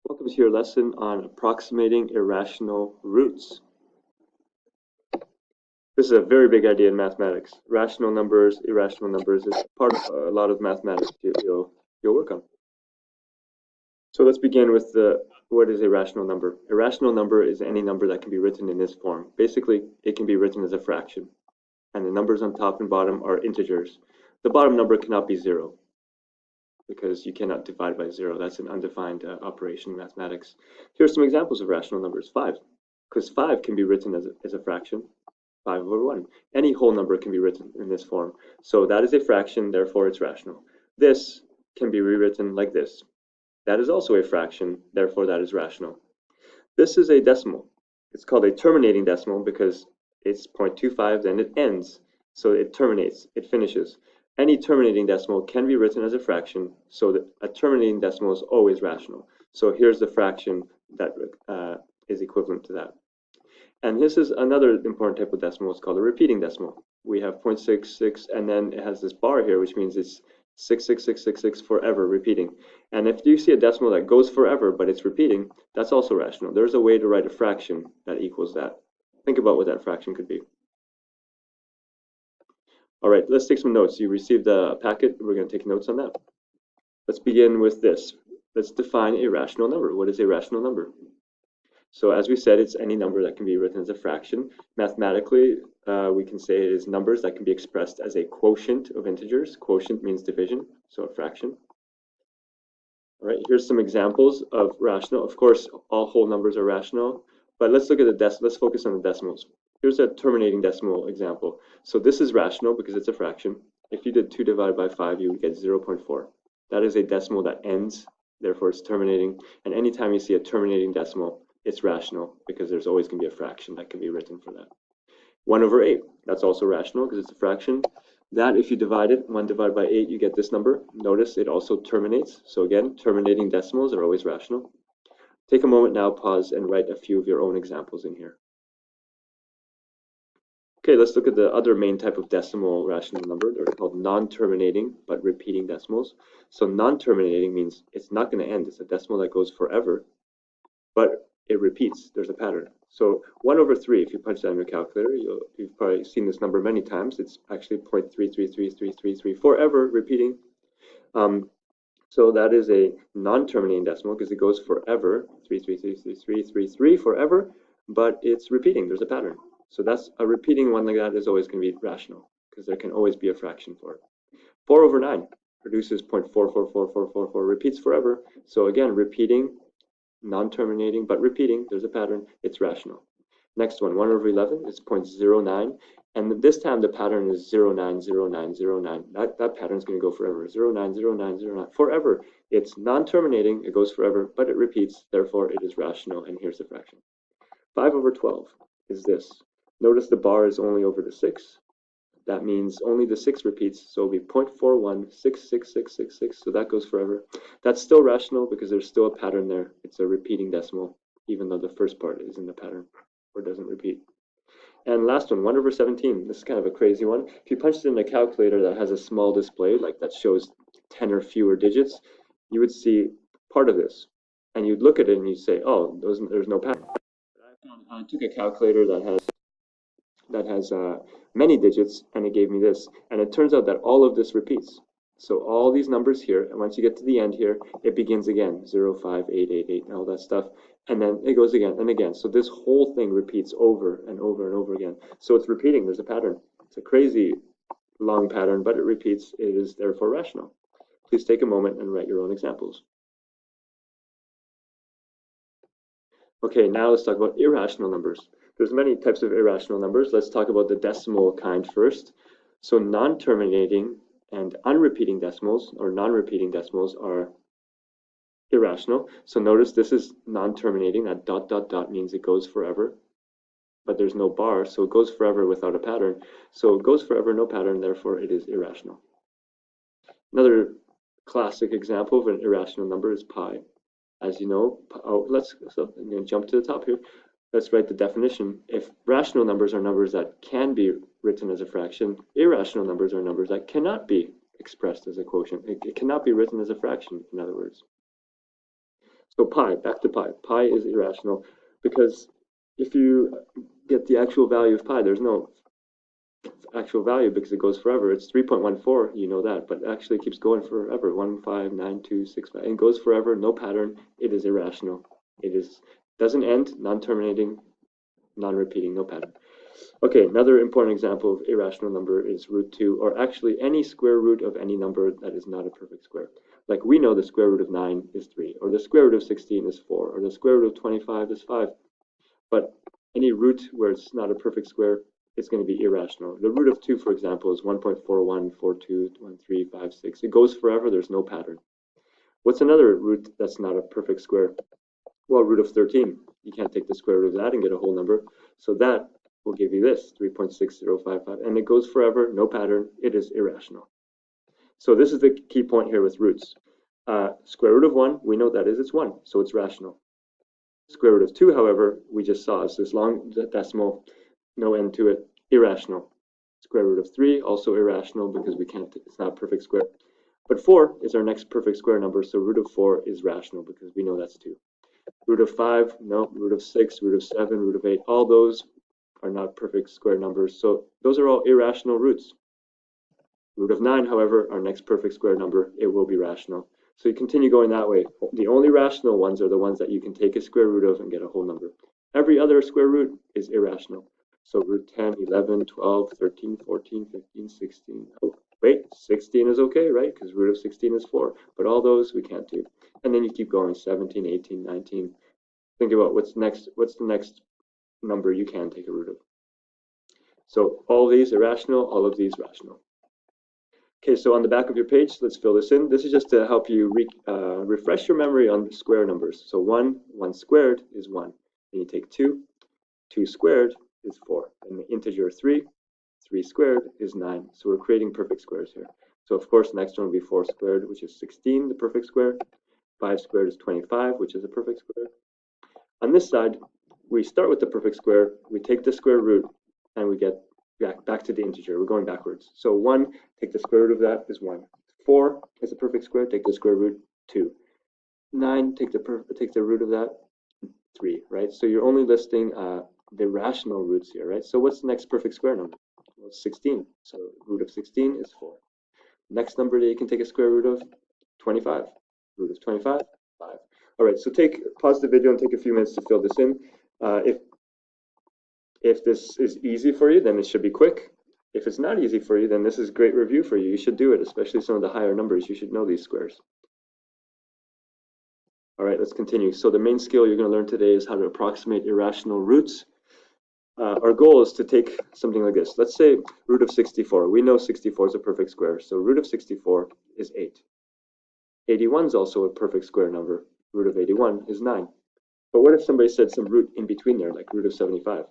Welcome to your lesson on approximating irrational roots. This is a very big idea in mathematics. Rational numbers, irrational numbers is part of a lot of mathematics you'll work on. So let's begin with what is a rational number. A rational number is any number that can be written in this form. Basically, it can be written as a fraction, and the numbers on top and bottom are integers. The bottom number cannot be 0, because you cannot divide by 0. That's an undefined operation in mathematics. Here are some examples of rational numbers. 5, because 5 can be written as a fraction, 5 over 1. Any whole number can be written in this form. So that is a fraction, therefore it's rational. This can be rewritten like this. That is also a fraction, therefore that is rational. This is a decimal. It's called a terminating decimal because it's 0.25, then it ends. So it terminates, it finishes. Any terminating decimal can be written as a fraction, so that a terminating decimal is always rational. So here's the fraction that is equivalent to that. And this is another important type of decimal. It's called a repeating decimal. We have 0.66, and then it has this bar here, which means it's 66666 forever, repeating. And if you see a decimal that goes forever, but it's repeating, that's also rational. There's a way to write a fraction that equals that. Think about what that fraction could be. All right, let's take some notes. You received a packet. We're going to take notes on that. Let's begin with this. Let's define a rational number. What is a rational number? So as we said, it's any number that can be written as a fraction. Mathematically, we can say it is numbers that can be expressed as a quotient of integers. Quotient means division, so a fraction. All right, here's some examples of rational. Of course, all whole numbers are rational, but let's look at let's focus on the decimals. Here's a terminating decimal example. So this is rational because it's a fraction. If you did 2 divided by 5, you would get 0.4. That is a decimal that ends, therefore it's terminating. And anytime you see a terminating decimal, it's rational because there's always going to be a fraction that can be written for that. 1 over 8, that's also rational because it's a fraction. That, if you divide it, 1 divided by 8, you get this number. Notice it also terminates. So again, terminating decimals are always rational. Take a moment now, pause, and write a few of your own examples in here. Okay, let's look at the other main type of decimal rational number. They're called non-terminating but repeating decimals. So non-terminating means it's not going to end. It's a decimal that goes forever, but it repeats. There's a pattern. So 1 over 3, if you punch that in your calculator, you've probably seen this number many times. It's actually 0.333333 forever, repeating. So that is a non-terminating decimal because it goes forever, 3333333 forever, but it's repeating. There's a pattern. So that's a repeating one like that is always going to be rational because there can always be a fraction for it. 4 over 9 produces 0.444444, repeats forever. So again, repeating, non-terminating, but repeating, there's a pattern, it's rational. Next one, 1 over 11 is 0.09, and this time the pattern is 090909. That pattern is going to go forever, 090909, forever. It's non-terminating, it goes forever, but it repeats, therefore it is rational, and here's the fraction. 5 over 12 is this. Notice the bar is only over the 6. That means only the 6 repeats, so it'll be 0.41666666, so that goes forever. That's still rational because there's still a pattern there. It's a repeating decimal, even though the first part is in the pattern or doesn't repeat. And last one, 1 over 17. This is kind of a crazy one. If you punch it in a calculator that has a small display, like that shows 10 or fewer digits, you would see part of this. And you'd look at it and you'd say, oh, there's no pattern. I took a calculator that has many digits, and it gave me this. And it turns out that all of this repeats. So all these numbers here, and once you get to the end here, it begins again, 0, 5, 8, 8, 8, and all that stuff. And then it goes again and again. So this whole thing repeats over and over and over again. So it's repeating. There's a pattern. It's a crazy long pattern, but it repeats. It is therefore rational. Please take a moment and write your own examples. Okay, now let's talk about irrational numbers. There's many types of irrational numbers. Let's talk about the decimal kind first. So non-terminating and unrepeating decimals, or non-repeating decimals, are irrational. So notice this is non-terminating. That ... means it goes forever, but there's no bar, so it goes forever without a pattern. So it goes forever, no pattern, therefore it is irrational. Another classic example of an irrational number is pi. As you know, I'm going to jump to the top here. Let's write the definition. If rational numbers are numbers that can be written as a fraction, irrational numbers are numbers that cannot be expressed as a quotient. It cannot be written as a fraction, in other words. So pi, back to pi. Pi is irrational because if you get the actual value of pi, there's no actual value because it goes forever. It's 3.14, you know that, but it actually keeps going forever. 159265, and goes forever, no pattern. It is irrational. Doesn't end, non-terminating, non-repeating, no pattern. Okay, another important example of irrational number is root 2, or actually any square root of any number that is not a perfect square. Like we know the square root of 9 is 3, or the square root of 16 is 4, or the square root of 25 is 5. But any root where it's not a perfect square is going to be irrational. The root of 2, for example, is 1.41421356. It goes forever, there's no pattern. What's another root that's not a perfect square? Well, root of 13. You can't take the square root of that and get a whole number. So that will give you this, 3.6055. And it goes forever, no pattern. It is irrational. So this is the key point here with roots. Square root of 1, we know that is it's 1, so it's rational. Square root of 2, however, we just saw is this long decimal, no end to it, irrational. Square root of 3, also irrational because we can't, it's not a perfect square. But 4 is our next perfect square number, so root of 4 is rational because we know that's 2. Root of 5, no. Root of 6, root of 7, root of 8, all those are not perfect square numbers, so those are all irrational roots. Root of 9, however, our next perfect square number, it will be rational. So you continue going that way. The only rational ones are the ones that you can take a square root of and get a whole number. Every other square root is irrational. So root 10, 11, 12, 13, 14, 15, 16. Oh, wait, 16 is okay, right? Because root of 16 is 4. But all those we can't do. And then you keep going, 17, 18, 19. Think about what's the next number you can take a root of. So all of these irrational, all of these rational. Okay, so on the back of your page, let's fill this in. This is just to help you refresh your memory on square numbers. So 1 squared is 1. Then you take 2 squared is 4. And the integer 3 squared is 9. So we're creating perfect squares here. So of course, the next one will be 4 squared, which is 16, the perfect square. 5 squared is 25, which is a perfect square. On this side, we start with the perfect square, we take the square root, and we get back to the integer. We're going backwards. So 1, take the square root of that is 1. 4 is a perfect square, take the square root, 2. 9, take the root of that, 3, right? So you're only listing the rational roots here, right? So what's the next perfect square number? Well, it's 16. So root of 16 is 4. Next number that you can take a square root of, 25. Root of 25, 5. All right, so pause the video and take a few minutes to fill this in. If this is easy for you, then it should be quick. If it's not easy for you, then this is great review for you. You should do it, especially some of the higher numbers. You should know these squares. All right, let's continue. So the main skill you're going to learn today is how to approximate irrational roots. Our goal is to take something like this. Let's say root of 64. We know 64 is a perfect square, so root of 64 is 8. 81 is also a perfect square number. Root of 81 is 9. But what if somebody said some root in between there, like root of 75?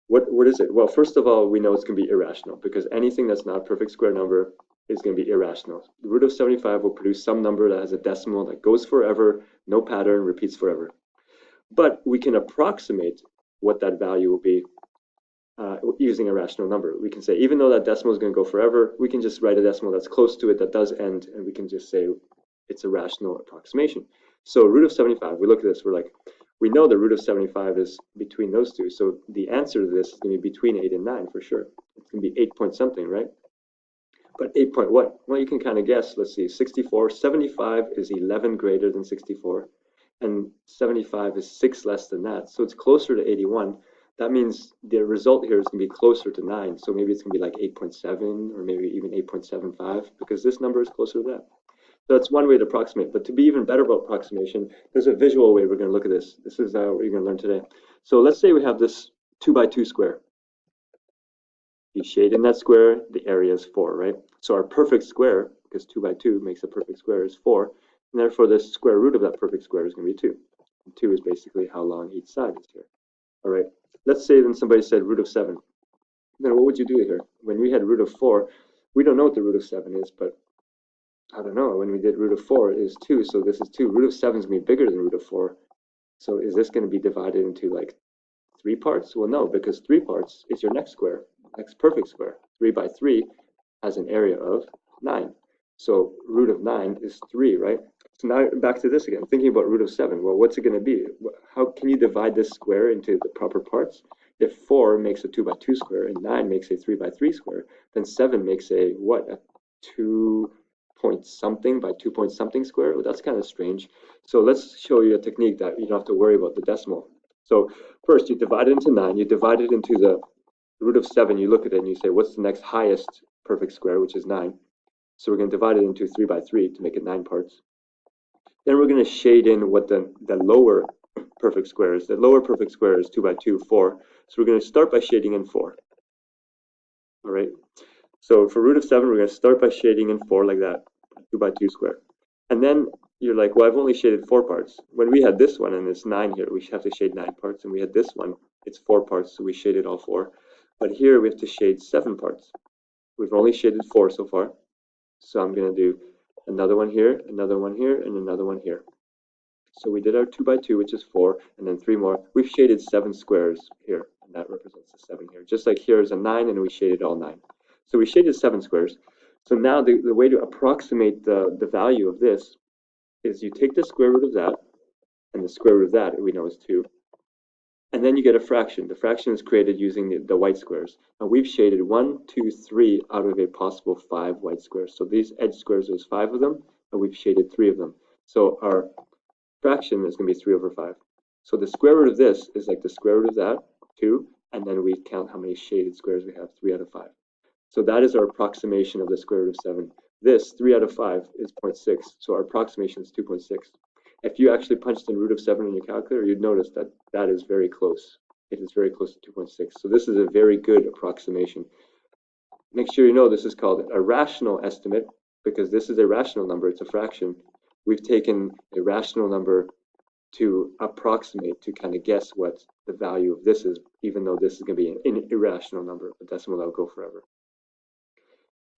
What is it? Well, first of all, we know it's going to be irrational because anything that's not a perfect square number is going to be irrational. The root of 75 will produce some number that has a decimal that goes forever, no pattern, repeats forever. But we can approximate what that value will be using a rational number. We can say, even though that decimal is going to go forever, we can just write a decimal that's close to it that does end, and we can just say it's a rational approximation. So root of 75, we look at this, we're like, we know the root of 75 is between those two. So the answer to this is going to be between 8 and 9 for sure. It's going to be 8 point something, right? But 8 point what? Well, you can kind of guess. Let's see, 75 is 11 greater than 64. And 75 is 6 less than that. So it's closer to 81. That means the result here is going to be closer to 9. So maybe it's going to be like 8.7 or maybe even 8.75 because this number is closer to that. So that's one way to approximate. But to be even better about approximation, there's a visual way we're going to look at this. This is what you're going to learn today. So let's say we have this 2 by 2 square. You shade in that square, the area is 4, right? So our perfect square, because 2 by 2 makes a perfect square, is 4. And therefore, the square root of that perfect square is going to be 2. And 2 is basically how long each side is here. All right. Let's say then somebody said root of 7. Then what would you do here? When we had root of 4, we don't know what the root of 7 is, but I don't know. When we did root of 4 is 2, so this is 2. Root of 7 is going to be bigger than root of 4. So is this going to be divided into like 3 parts? Well, no, because 3 parts is your next square, next perfect square. 3 by 3 has an area of 9. So root of 9 is 3, right? So now back to this again, thinking about root of 7. Well, what's it going to be? How can you divide this square into the proper parts? If 4 makes a 2 by 2 square and 9 makes a 3 by 3 square, then 7 makes a what? A 2 point something by 2 point something square? Well, that's kind of strange. So let's show you a technique that you don't have to worry about the decimal. So first, you divide it into 9. You divide it into the root of 7. You look at it and you say, what's the next highest perfect square, which is 9? So we're going to divide it into 3 by 3 to make it 9 parts. Then we're going to shade in what the lower perfect square is. The lower perfect square is 2 by 2, 4. So we're going to start by shading in 4. All right. So for root of 7, we're going to start by shading in 4 like that, 2 by 2 square. And then you're like, well, I've only shaded 4 parts. When we had this one and it's 9 here, we have to shade 9 parts. And we had this one, it's 4 parts, so we shaded all 4. But here we have to shade 7 parts. We've only shaded 4 so far. So I'm going to do another one here, another one here, and another one here. So we did our 2 by 2, which is 4, and then 3 more. We've shaded 7 squares here, and that represents the 7 here. Just like here is a 9, and we shaded all 9. So we shaded 7 squares. So now the way to approximate the value of this is you take the square root of that, and the square root of that we know is 2. And then you get a fraction. The fraction is created using the white squares. Now we've shaded 1, 2, 3 out of a possible 5 white squares. So these edge squares, there's 5 of them, and we've shaded 3 of them. So our fraction is going to be 3 over 5. So the square root of this is like the square root of that, 2, and then we count how many shaded squares we have, 3 out of 5. So that is our approximation of the square root of 7. This, 3 out of 5, is 0.6, so our approximation is 2.6. If you actually punched in root of 7 in your calculator, you'd notice that that is very close. It is very close to 2.6. So this is a very good approximation. Make sure you know this is called a rational estimate, because this is a rational number, it's a fraction. We've taken a rational number to approximate, to kind of guess what the value of this is, even though this is going to be an irrational number, a decimal that will go forever.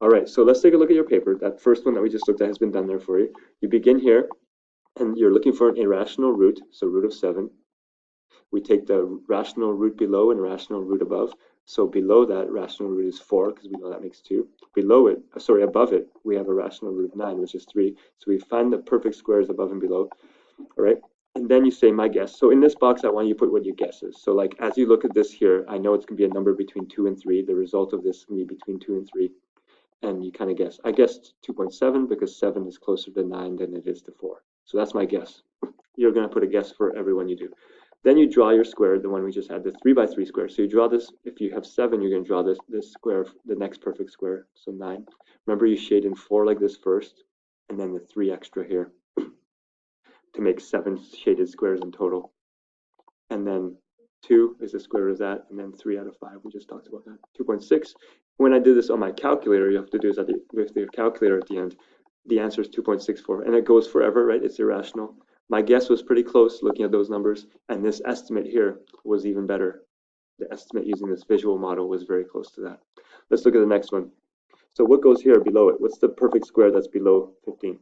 All right, so let's take a look at your paper. That first one that we just looked at has been done there for you. You begin here, and you're looking for an irrational root, so root of 7. We take the rational root below and rational root above. So below that, rational root is 4, because we know that makes 2. Below it, above it, we have a rational root of 9, which is 3. So we find the perfect squares above and below. All right, and then you say my guess. So in this box, I want you to put what your guess is. So like as you look at this here, I know it's going to be a number between 2 and 3. The result of this is going to be between 2 and 3. And you kind of guess. I guessed 2.7 because 7 is closer to 9 than it is to 4. So that's my guess. You're going to put a guess for every one you do. Then you draw your square, the one we just had, the 3 by 3 square. So you draw this. If you have 7, you're going to draw this square, the next perfect square, so 9. Remember, you shade in 4 like this first, and then the 3 extra here to make 7 shaded squares in total. And then 2 is the square root of that, and then 3 out of 5. We just talked about that. 2.6. When I did this on my calculator, you have to do is with the calculator at the end. The answer is 2.64, and it goes forever, right? It's irrational. My guess was pretty close looking at those numbers, and this estimate here was even better. The estimate using this visual model was very close to that. Let's look at the next one. So what goes here below it? What's the perfect square that's below 15?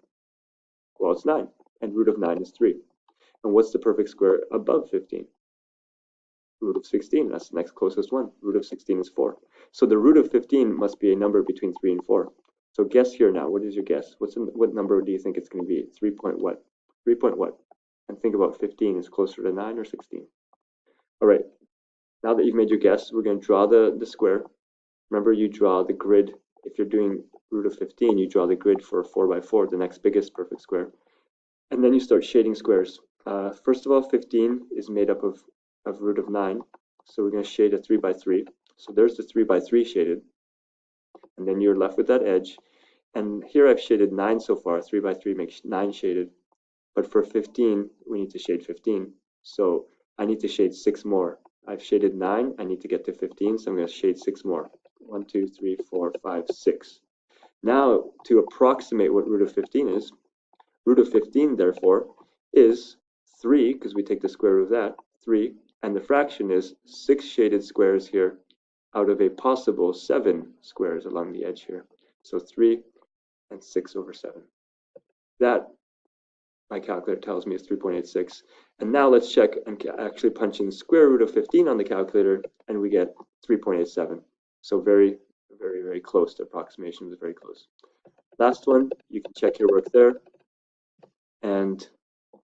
Well, it's 9, and root of 9 is 3. And what's the perfect square above 15? Root of 16, that's the next closest one. Root of 16 is 4. So the root of 15 must be a number between 3 and 4. So guess here now. What is your guess? What number do you think it's going to be? 3 point what? 3 point what? And think about 15 is closer to 9 or 16. All right. Now that you've made your guess, we're going to draw the square. Remember, you draw the grid. If you're doing root of 15, you draw the grid for 4 by 4, the next biggest perfect square. And then you start shading squares. First of all, 15 is made up of root of 9. So we're going to shade a 3 by 3. So there's the 3 by 3 shaded. And then you're left with that edge. And here I've shaded 9 so far. 3 by 3 makes 9 shaded. But for 15, we need to shade 15. So I need to shade 6 more. I've shaded 9. I need to get to 15. So I'm going to shade 6 more. 1, 2, 3, 4, 5, 6. Now, to approximate what root of 15 is, root of 15, therefore, is 3, because we take the square root of that, 3. And the fraction is 6 shaded squares here out of a possible 7 squares along the edge here. So 3 and 6 over 7. That, my calculator tells me, is 3.86. And now let's check and actually punch in square root of 15 on the calculator, and we get 3.87. So very, very, very close. The approximation was very close. Last one, you can check your work there. and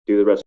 do the rest.